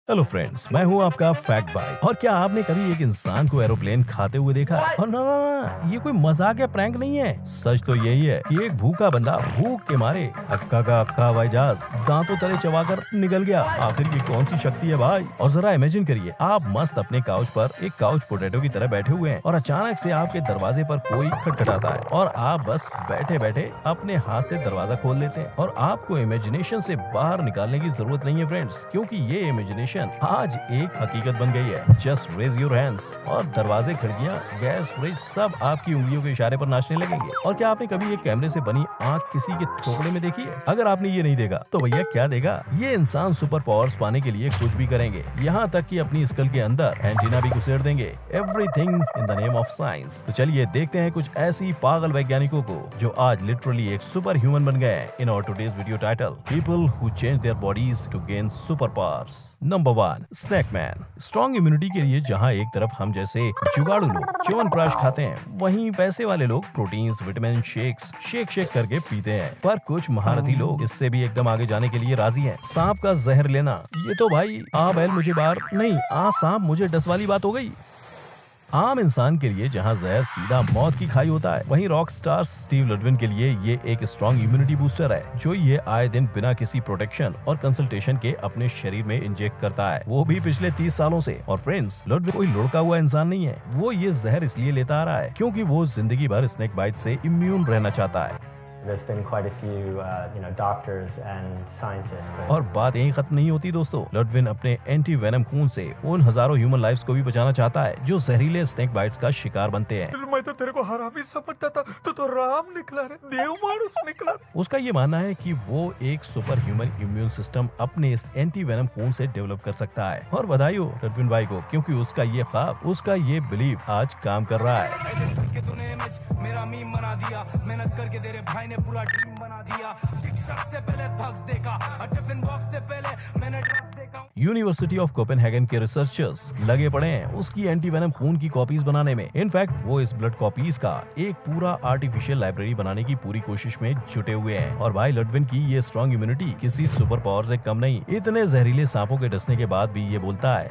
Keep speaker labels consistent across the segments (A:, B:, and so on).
A: Hello friends, मैं हूँ आपका फैक्ट बाय। और क्या आपने कभी एक इंसान को एरोप्लेन खाते हुए देखा? और ना ना ना, ये कोई मजाक या प्रैंक नहीं है। सच तो यही है कि एक भूखा बंदा भूख के मारे अक्का का अक्का हवाई जहाज दांतों तले चबाकर निकल गया। आखिर ये कौन सी शक्ति है भाई? और जरा इमेजिन करिए, आप मस्त अपने काउच पर एक काउच पोटैटो की तरह बैठे हुए हैं और अचानक से आपके दरवाजे पर कोई खटखटाता है और आप बस बैठे बैठे अपने हाथ से दरवाजा खोल लेते हैं। और आपको इमेजिनेशन से बाहर निकालने की जरूरत नहीं है फ्रेंड्स, क्योंकि ये इमेजिनेशन आज एक हकीकत बन गई है। जस्ट रेज योर हैंड्स और दरवाजे, खिड़कियां, गैस, फ्रिज सब आपकी उंगलियों के इशारे पर नाचने लगेंगे। और क्या आपने कभी एक कैमरे से बनी आंख किसी के थोपड़े में देखी है? अगर आपने ये नहीं देखा तो भैया क्या देगा? ये इंसान सुपर पावर्स पाने के लिए कुछ भी करेंगे, यहाँ तक कि अपनी स्कल के अंदर एंटीना भी घुसेड़ देंगे। Everything in the name of science. तो चलिए देखते हैं कुछ ऐसी पागल वैज्ञानिकों को जो आज लिटरली एक सुपर ह्यूमन बन गए हैं। In our today's video title, people who change their bodies to gain super powers. Number 1, snake man. Strong immunity के लिए जहां एक तरफ हम जैसे जुगाड़ू लोग च्यवनप्राश खाते हैं, वहीं पैसे वाले लोग प्रोटीन्स, विटामिन शेक करके पीते हैं। पर कुछ महारथी लोग इससे भी एकदम आगे जाने के लिए राजी हैं। सांप का जहर लेना, ये तो भाई आ बैल मुझे बार नहीं, आ सांप मुझे डस वाली बात हो गई। आम इंसान के लिए जहां जहर सीधा मौत की खाई होता है, वहीं रॉक स्टार स्टीव लुडविन के लिए ये एक स्ट्रॉन्ग इम्यूनिटी बूस्टर है, जो ये आए दिन बिना किसी प्रोटेक्शन और कंसल्टेशन के अपने शरीर में इंजेक्ट करता है, वो भी पिछले 30 सालों से। और फ्रेंड्स, लुडविन कोई लुढ़का हुआ इंसान नहीं है। वो ये जहर इसलिए लेता आ रहा है क्योंकि वो जिंदगी भर स्नेक बाइट से इम्यून रहना चाहता है।
B: There's been quite a few, doctors and scientists.
A: और बात यहीं खत्म नहीं होती दोस्तों। लुडविन अपने एंटी वेनम खून से उन हजारों ह्यूमन लाइफ्स को भी बचाना चाहता है जो जहरीले स्नेक बाइट्स का शिकार बनते हैं।
C: मैं तो तेरे को हरामी समझता था, तो राम निकला रे, देव मानुस निकला।
A: उसका ये मानना है कि वो एक सुपर ह्यूमन इम्यून सिस्टम अपने इस एंटी वेनम खून से डेवलप कर सकता है। और बधाई हो लुडविन भाई को, क्योंकि उसका ये ख्वाब, उसका ये बिलीव आज काम कर रहा है।
D: मेरा मीम बना दिया, मेहनत करके तेरे भाई ने पूरा ड्रीम बना दिया। शिक्षक से पहले थक्स देखा, टिफिन बॉक्स से पहले मैंने ड्रग्स देखा।
A: यूनिवर्सिटी ऑफ कोपेनहेगन के रिसर्चर्स लगे पड़े हैं उसकी एंटी वेनम खून की कॉपीज बनाने में। इनफैक्ट वो इस ब्लड कॉपीज का एक पूरा आर्टिफिशियल लाइब्रेरी बनाने की पूरी कोशिश में जुटे हुए हैं। और भाई लुडविन की ये स्ट्रॉन्ग इम्यूनिटी किसी सुपर पावर से कम नहीं। इतने जहरीले सांपों के डसने के बाद भी ये बोलता है,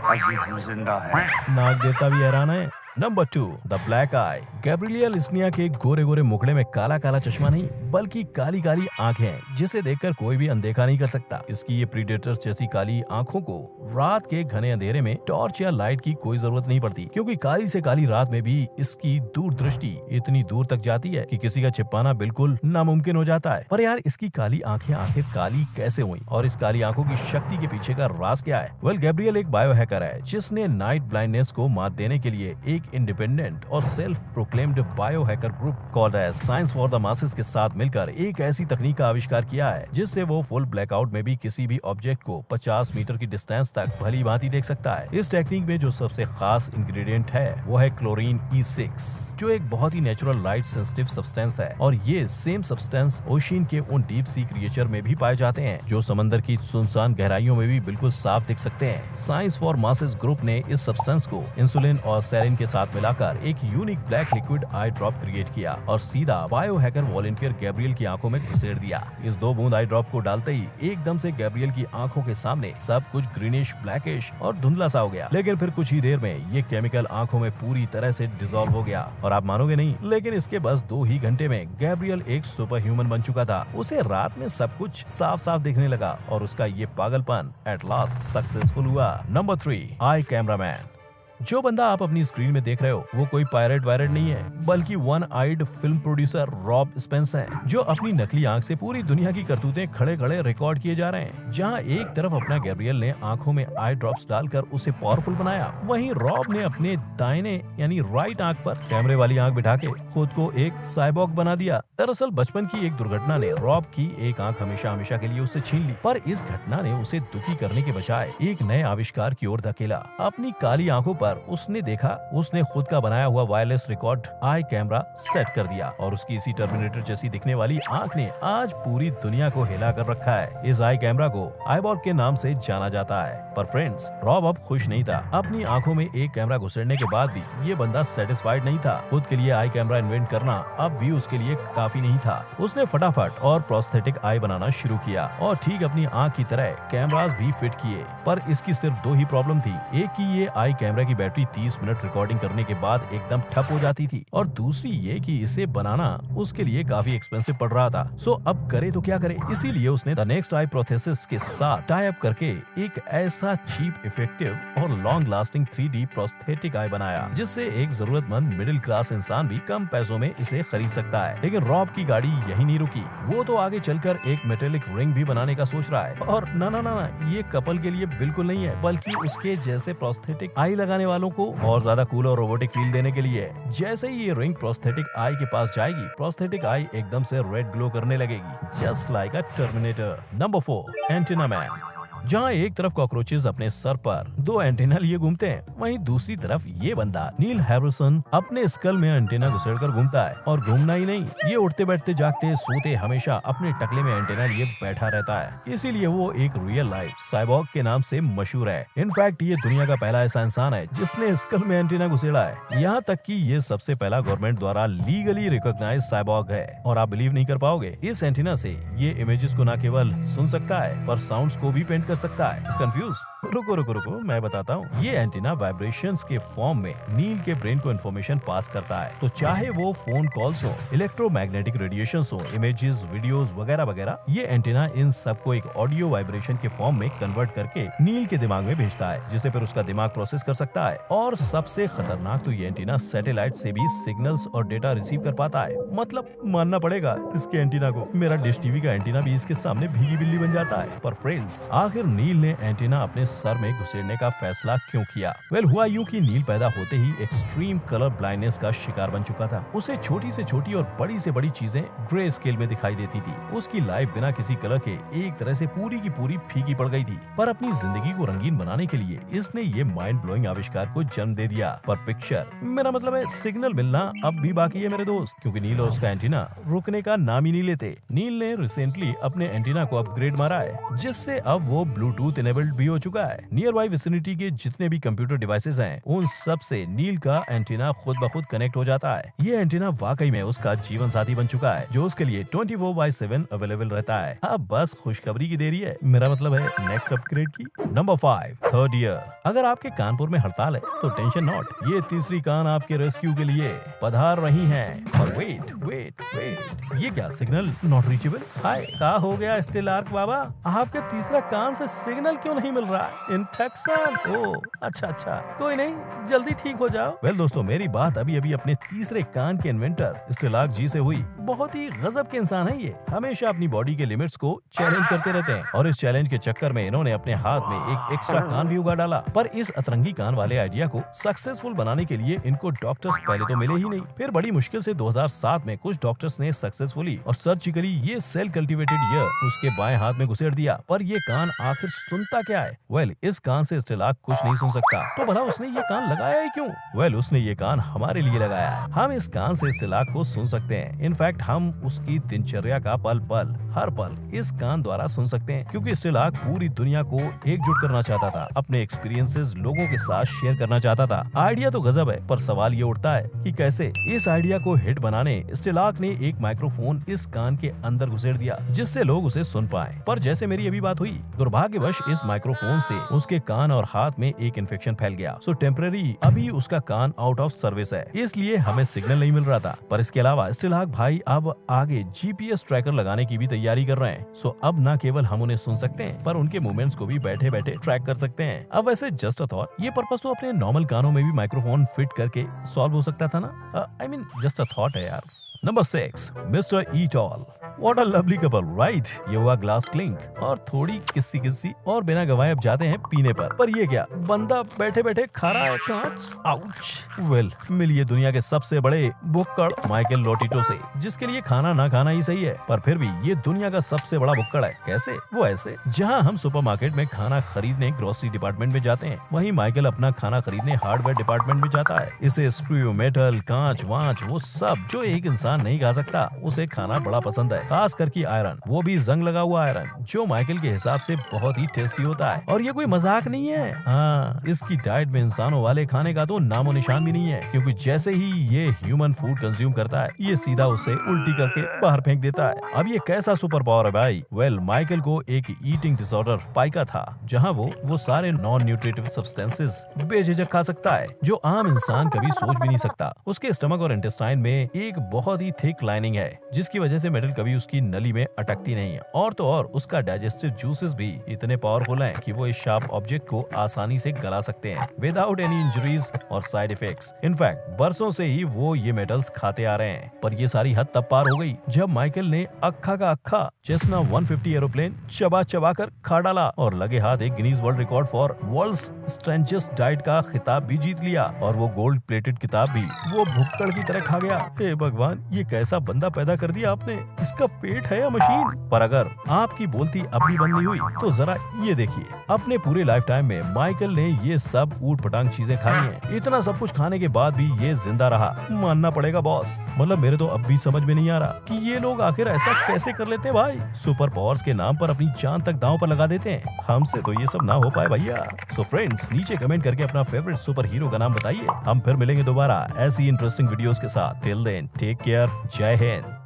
C: जिंदा है।
A: नाक देवता भी हैरान है। Number 2, the black eye. Gabriel इस्निया के गोरे गोरे मुखड़े में काला काला चश्मा नहीं, बल्कि काली काली आंखें, जिसे देखकर कोई भी अनदेखा नहीं कर सकता। इसकी ये प्रीडेटर्स जैसी काली आंखों को रात के घने अंधेरे में टॉर्च या लाइट की कोई जरूरत नहीं पड़ती, क्योंकि काली से काली रात में भी इसकी दूरदृष्टि इतनी दूर तक जाती है कि किसी का छिपाना बिल्कुल नामुमकिन हो जाता है। पर यार, इसकी काली आंखें आखिर काली कैसे हुई और इस काली आंखों की शक्ति के पीछे का राज क्या है? वेल, गैब्रियल एक बायो हैकर है जिसने नाइट ब्लाइंडनेस को मात देने के लिए एक इंडिपेंडेंट और self proclaimed bio hacker group called as science for the masses के साथ मिलकर एक ऐसी तकनीक का आविष्कार किया है जिससे वो फुल ब्लैकआउट में भी किसी भी ऑब्जेक्ट को 50 मीटर की डिस्टेंस तक भली भांति देख सकता है। इस टेक्निक में जो सबसे खास इंग्रेडिएंट है वो है क्लोरीन E6, जो एक बहुत ही नेचुरल लाइट सेंसिटिव सब्सटेंस है। और ये सेम सब्सटेंस ओशियन के उन डीप सी क्रिएचर में भी पाए जाते हैं जो समंदर की सुनसान गहराइयों में भी बिल्कुल साफ दिख सकते हैं। साइंस फॉर मासेस ग्रुप ने इस सब्सटेंस को इंसुलिन और सेरिन के साथ मिलाकर एक यूनिक ब्लैक लिक्विड आई ड्रॉप क्रिएट किया और सीधा बायो हैकर वॉलंटियर गैब्रियल की आंखों में घुसेड़ दिया। इस 2 बूंद आई ड्रॉप को डालते ही एकदम से गैब्रियल की आंखों के सामने सब कुछ ग्रीनिश, ब्लैकिश और धुंधला सा हो गया। लेकिन फिर कुछ ही देर में ये केमिकल आंखों में पूरी तरह से डिसॉल्व हो गया। और आप मानोगे नहीं, लेकिन इसके बस 2 ही घंटे में गैब्रियल एक सुपर ह्यूमन बन चुका था। उसे रात में सब कुछ साफ साफ दिखने लगा और उसका ये पागलपन एट लास्ट सक्सेसफुल हुआ। नंबर 3, आई कैमरामैन। जो बंदा आप अपनी स्क्रीन में देख रहे हो वो कोई पायरेट वायरेट नहीं है, बल्कि one eyed film producer Rob Spence है, जो अपनी नकली आंख से पूरी दुनिया की करतूतें खड़े खड़े रिकॉर्ड किए जा रहे हैं। जहां एक तरफ अपना गैब्रियल ने आंखों में आई ड्रॉप्स डालकर उसे पावरफुल बनाया, वहीं रॉब ने अपने दाहिने यानी राइट आंख पर कैमरे वाली आंख बिठा के खुद को एक साइबॉग बना दिया। दरअसल बचपन की एक दुर्घटना ने रॉब की एक आंख हमेशा हमेशा के लिए उससे छीन ली, पर इस घटना ने उसे दुखी करने के बजाय एक नए आविष्कार की ओर धकेला। अपनी काली आंखों पर पर उसने देखा उसने खुद का बनाया हुआ wireless record I camera set कर दिया और उसकी इसी टर्मिनेटर जैसी दिखने वाली आंख ने आज पूरी दुनिया को हिला कर रखा है। इस आई कैमरा को आईबॉल के नाम से जाना जाता है। पर फ्रेंड्स, रॉब अब खुश नहीं था। अपनी आंखों में एक कैमरा घुसेड़ने के बाद भी ये बंदा सेटिस्फाइड नहीं था। खुद के लिए आई कैमरा इन्वेंट करना अब भी उसके लिए काफी नहीं था। उसने फटाफट और प्रोस्थेटिक आई बनाना शुरू किया और ठीक अपनी आंख की तरह कैमरास भी फिट किए। पर इसकी सिर्फ दो ही प्रॉब्लम थी। एक की ये आई कैमरा की बैटरी 30 मिनट रिकॉर्डिंग करने के बाद एकदम ठप हो जाती थी और दूसरी ये कि इसे बनाना उसके लिए काफी एक्सपेंसिव पड़ रहा था। सो अब करे तो क्या करे, इसीलिए उसने द नेक्स्ट आई प्रोथेसिस के साथ टाई अप करके एक ऐसा चीप, इफेक्टिव और लॉन्ग लास्टिंग 3D प्रोस्थेटिक आई बनाया जिससे एक जरूरतमंद मिडिल क्लास इंसान भी कम पैसों में इसे खरीद सकता है। लेकिन रॉब की गाड़ी यही नहीं रुकी, वो तो आगे चलकर एक मेटेलिक रिंग भी बनाने का सोच रहा है। और ना ना ना ना, ये कपल के लिए बिल्कुल नहीं है, बल्कि उसके जैसे प्रोस्थेटिक आई लगाने वालों को और ज्यादा कूल और रोबोटिक फील देने के लिए। जैसे ही ये रिंग प्रोस्थेटिक आई के पास जाएगी, प्रोस्थेटिक आई एकदम से रेड ग्लो करने लगेगी, जस्ट लाइक अ टर्मिनेटर। Number 4, antenna man. जहाँ एक तरफ कॉकरोचेस अपने सर पर 2 एंटीना लिए घूमते हैं, वहीं दूसरी तरफ ये बंदा नील हैरिसन अपने स्कल में एंटीना घुसेड़कर घूमता है। और घूमना ही नहीं, ये उठते बैठते जागते सोते हमेशा अपने टकले में एंटीना लिए बैठा रहता है। इसीलिए वो एक रियल लाइफ साइबॉर्ग के नाम से मशहूर है। इनफैक्ट ये दुनिया का पहला ऐसा इंसान है जिसने स्कल में एंटीना घुसेड़ा है। यहाँ तक कि ये सबसे पहला गवर्नमेंट द्वारा लीगली रिकॉग्नाइज साइबॉर्ग है। और आप बिलीव नहीं कर पाओगे, इस एंटीना से ये इमेजेस को न केवल सुन सकता है पर साउंड्स को भी पेंट कर सकता है। कंफ्यूज? रुको रुको रुको, मैं बताता हूँ। ये एंटीना वाइब्रेशंस के फॉर्म में नील के ब्रेन को इन्फॉर्मेशन पास करता है। तो चाहे वो फोन कॉल्स हो, इलेक्ट्रोमैग्नेटिक रेडिएशंस हो, इमेजेस, वीडियोस वगैरह वगैरह, ये एंटीना इन सबको एक ऑडियो वाइब्रेशन के फॉर्म में कन्वर्ट करके नील के दिमाग में भेजता है, जिसे फिर उसका दिमाग प्रोसेस कर सकता है। और सबसे खतरनाक तो ये एंटीना सैटेलाइट से भी सिग्नल्स और डेटा रिसीव कर पाता है। मतलब मानना पड़ेगा इसके एंटीना को। मेरा डिश टीवी का एंटीना भी इसके सामने भीगी बिल्ली बन जाता है। पर फ्रेंड्स, आखिर नील ने एंटीना अपने सर में घुसेड़ने का फैसला क्यों किया? हुआ यूं कि नील पैदा होते ही एक्सट्रीम कलर ब्लाइंडनेस का शिकार बन चुका था। उसे छोटी से छोटी और बड़ी से बड़ी चीजें ग्रे स्केल में दिखाई देती थी। उसकी लाइफ बिना किसी कलर के एक तरह से पूरी की पूरी फीकी पड़ गई थी। पर अपनी जिंदगी को रंगीन बनाने के लिए इसने ये माइंड ब्लोइंग आविष्कार को जन्म दे दिया। पर पिक्चर, मेरा मतलब है सिग्नल मिलना अब भी बाकी है मेरे दोस्त, क्योंकि नील और उसका एंटीना रुकने का नाम ही नहीं लेते। नील ने रिसेंटली अपने एंटीना को अपग्रेड मारा है, जिससे अब वो ब्लूटूथ इनेबल्ड भी हो चुका है। नियर बाई विसिनिटी के जितने भी कंप्यूटर डिवाइसेस हैं, उन सब से नील का एंटीना खुद ब खुद कनेक्ट हो जाता है। ये एंटीना वाकई में उसका जीवन साथी बन चुका है, जो उसके लिए 24/7 अवेलेबल रहता है। अब बस खुशखबरी की देरी है, मेरा मतलब है नेक्स्ट अपग्रेड की। Number 5, third year. अगर आपके कानपुर में हड़ताल है तो टेंशन नॉट, ये तीसरी कान आपके रेस्क्यू के लिए पधार रही है। और वेट वेट वेट, ये क्या सिग्नल नॉट रीचेबल? हाय, क्या हो गया स्टिल आर्क बाबा? आपके तीसरा कान से सिग्नल क्यों नहीं मिल रहा? इन्फेक्शन? ओ अच्छा, कोई नहीं, जल्दी ठीक हो जाओ। वेल दोस्तों, मेरी बात अभी अभी अपने तीसरे कान के इन्वेंटर स्टिलार्क जी से हुई। बहुत ही गजब के इंसान है ये, हमेशा अपनी बॉडी के लिमिट्स को चैलेंज करते रहते हैं और इस चैलेंज के चक्कर में इन्होंने अपने हाथ में एक एक्स्ट्रा कान भी उगा डाला। पर इस अतरंगी कान वाले आइडिया को सक्सेसफुल बनाने के लिए इनको डॉक्टर्स पहले तो मिले ही नहीं। फिर बड़ी मुश्किल से 2007 में कुछ डॉक्टर्स ने सक्सेसफुली और सर्जिकली ये सेल कल्टिवेटेड ईयर उसके बाएं हाथ में घुसेड़ दिया। पर ये कान आखिर सुनता क्या है? वेल, इस कान से स्टिलार्क कुछ नहीं सुन सकता, तो भला उसने ये कान लगाया ही क्यों? वेल, उसने ये कान हमारे लिए लगाया है। हम इस कान से स्टिलार्क को सुन सकते हैं। इनफैक्ट हम उसकी दिनचर्या का पल पल, हर पल इस कान द्वारा सुन सकते हैं, क्योंकि स्टिलार्क पूरी दुनिया को एकजुट करना चाहता था, अपने एक्सपीरियंसेस लोगों के साथ शेयर करना चाहता था। आइडिया तो गजब है, पर सवाल ये उठता है कि कैसे? इस आइडिया को हिट बनाने स्टिलार्क ने एक माइक्रोफोन इस कान के अंदर घुसेड़ दिया, जिससे लोग उसे सुन पाए। पर जैसे मेरी अभी बात हुई, दुर्भाग्यवश इस माइक्रोफोन से उसके कान और हाथ में एक इन्फेक्शन फैल गया। सो टेम्पररी अभी उसका कान आउट ऑफ सर्विस है, इसलिए हमें सिग्नल नहीं मिल रहा था। पर इसके अलावा स्टिलार्क भाई अब आगे GPS ट्रैकर लगाने की भी तैयारी कर रहे हैं। सो अब न केवल हम उन्हें सुन सकते हैं, पर उनके मूवमेंट्स को भी बैठे बैठे ट्रैक कर सकते हैं। अब वैसे जस्ट अ थॉट, ये पर्पस तो अपने नॉर्मल कानों में भी माइक्रोफोन फिट करके सॉल्व हो सकता था ना? I mean just a thought है यार। नंबर 6, मिस्टर ईटॉल। What a lovely couple, right? ये हुआ ग्लास क्लिंक और थोड़ी किस्सी किस्सी और बिना गवाए अब जाते हैं पीने पर ये क्या, बंदा बैठे बैठे खा रहा है कांच। आउच। वेल, मिलिए दुनिया के सबसे बड़े बुक्कड़ माइकल लोटिटो से, जिसके लिए खाना ना खाना ही सही है, पर फिर भी ये दुनिया का सबसे बड़ा बुक्कड़ है। कैसे? वो ऐसे, जहाँ हम सुपरमार्केट में खाना खरीदने ग्रोसरी डिपार्टमेंट में जाते हैं, वहीं माइकल अपना खाना खरीदने हार्डवेयर डिपार्टमेंट में जाता है। इसे स्क्रू, मेटल, कांच वांच वो सब जो एक इंसान नहीं खा सकता, उसे खाना बड़ा पसंद है। खास करके आयरन, वो भी जंग लगा हुआ आयरन, जो माइकल के हिसाब से बहुत ही टेस्टी होता है। और ये कोई मजाक नहीं है। हाँ, इसकी डाइट में इंसानों वाले खाने का तो नामो निशान भी नहीं है, क्योंकि जैसे ही ये ह्यूमन फूड कंज्यूम करता है, ये सीधा उसे उल्टी करके बाहर फेंक देता है। अब ये कैसा सुपर पावर है भाई? वेल, माइकल को एक ईटिंग डिसऑर्डर पाइका था, जहाँ वो सारे नॉन न्यूट्रिटिव सब्सटेंसेस बेझिझक खा सकता है, जो आम इंसान कभी सोच भी नहीं सकता। उसके स्टमक और इंटेस्टाइन में एक बहुत ही थिक लाइनिंग है, जिसकी वजह से मेटल कभी उसकी नली में अटकती नहीं है। और तो और उसका डाइजेस्टिव जूसेस भी इतने पावरफुल हैं कि वो इस शार्प ऑब्जेक्ट को आसानी से गला सकते हैं विदाउट एनी इंजरीज और साइड इफेक्ट्स। इनफैक्ट बरसों से ही वो ये मेटल्स खाते आ रहे हैं, पर ये सारी हद तब पार हो गई जब माइकल ने अक्खा का अक्खा सेसना 150 एरोप्लेन चबा चबा कर खा डाला और लगे हाथ एक Guinness world record for world's strangest diet का खिताब भी जीत लिया, और वो गोल्ड प्लेटेड किताब भी वो भुक्कड़ की तरह खा गया। हे भगवान, ये कैसा बंदा पैदा कर दिया आपने? इसका पेट है या मशीन? पर अगर आपकी बोलती अब भी बंद नहीं हुई तो जरा ये देखिए, अपने पूरे लाइफ टाइम में माइकल ने ये सब ऊट पटांग चीजें खाई हैं। इतना सब कुछ खाने के बाद भी ये जिंदा रहा, मानना पड़ेगा बॉस। मतलब मेरे तो अब भी समझ में नहीं आ रहा कि ये लोग आखिर ऐसा कैसे कर लेते हैं भाई। सुपर पावर्स के नाम पर अपनी जान तक दांव पर लगा देते हैं। हमसे तो ये सब ना हो पाए भैया। सो फ्रेंड्स, नीचे कमेंट करके अपना फेवरेट सुपर हीरो का नाम बताइए। हम फिर मिलेंगे दोबारा ऐसी इंटरेस्टिंग वीडियोस के साथ। टिल देन टेक केयर, जय हिंद।